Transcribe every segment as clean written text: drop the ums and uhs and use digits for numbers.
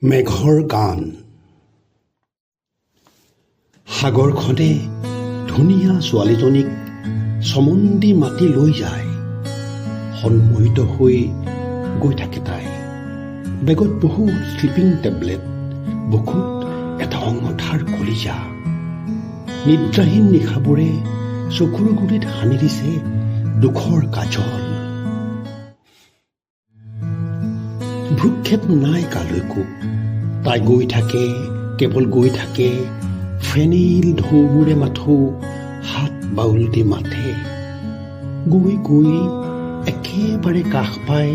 মেঘৰ গান। সাগৰখনে ধুনীয়া ছোৱালীজনীক সমন্দি মাতি লৈ যায়। সন্মোহিত হৈ গৈ থাকে তাই। বেগত বহুত স্লিপিং টেবলেট, বুকুত এটা অঙঠাৰ কলিজা। নিদ্ৰাহীন নিশাবোৰে চকুৰ গুৰিত সানি দিছে দুখৰ কাজল। ভ্ৰূক্ষেপ নাই কালৈকো। তাই গৈ থাকে, কেৱল গৈ থাকে। ফেনিল ঢৌবোৰে মাথো হাত বাউল দি মাথে। গৈ গৈ একেবাৰে কাষ পাই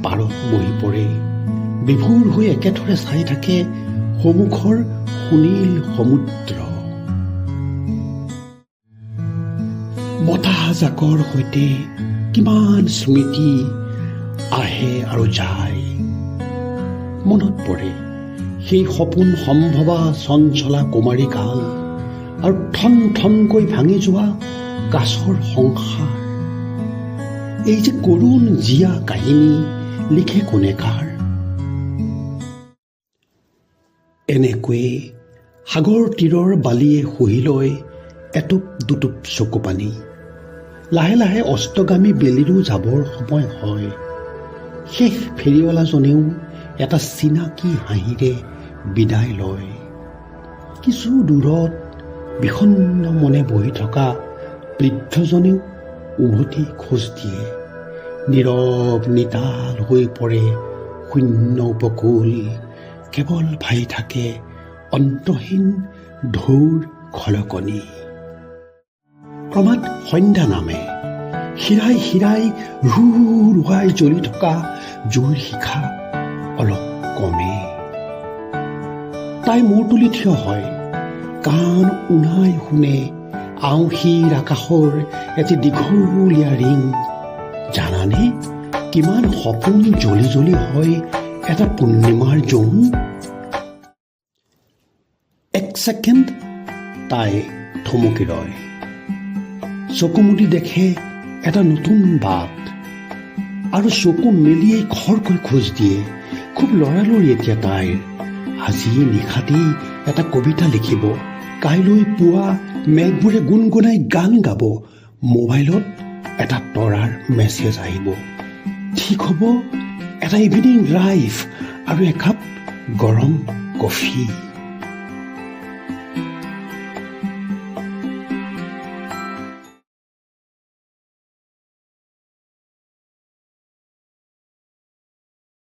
পাৰত বহি পৰে। বিভোৰ হৈ একেথৰে চাই থাকে সন্মুখৰ সুনীল সমুদ্ৰ। বতাহজাকৰ সৈতে কিমান স্মৃতি আহে আৰু যায়। মনত পৰে সেই সপোন সম্ভৱা চঞ্চলা কুমাৰী কাল আৰু ঠন ঠনকৈ ভাঙি যোৱা কাছৰ সংসাৰ। এই যে কৰুণ জীয়া কাহিনী লিখে কোনেকাৰ। এনেকৈয়ে সাগৰ তীৰৰ বালিয়ে শুহি লয় এটুপ দুটুপ চকু পানী। লাহে লাহে অস্তগামী বেলিৰো যাবৰ সময় হয়। শেষ ফেৰীৱালাজনেও এটা চিনাকি হাঁহিৰে বিদায় লয়। কিছু দূৰত বিষণ্ণ মনে বহি থকা বৃদ্ধজনেও উভতি খোজ দিয়ে। নীৰৱ নিতাল হৈ পৰে শূন্য উপকূল। কেৱল ভাহি থাকে অন্তহীন ঢৌৰ খলকনি। ক্ৰমাৎ সন্ধ্যা নামে। শিৰাই শিৰাই ৰুৱাই জ্বলি থকা জুইৰ শিখা অলপ কমে। তাই মূৰ তুলি থিয় হয়। কাণ উনাই শুনে আওঁসীৰ আকাশৰ এটি দীঘলীয়া ৰিং। জানানে কিমান সপোন জ্বলি জ্বলি হয় এটা পূৰ্ণিমাৰ জোন। এক ছেকেণ্ড তাই থমকি ৰয়। চকু মুদি দেখে এটা নতুন বাট আৰু চকু মেলিয়েই খৰকৈ খোজ দিয়ে। খুব লৰালৰি এতিয়া তাইৰ। আজি নিশাতি এটা কবিতা লিখিব। কাইলৈ পুৱা মেঘবোৰে গুণগুণাই গান গাব। মোবাইলত এটা তৰাৰ মেছেজ আহিব। ঠিক হ'ব এটা ইভিনিং ড্ৰাইভ আৰু একাপ গৰম কফি।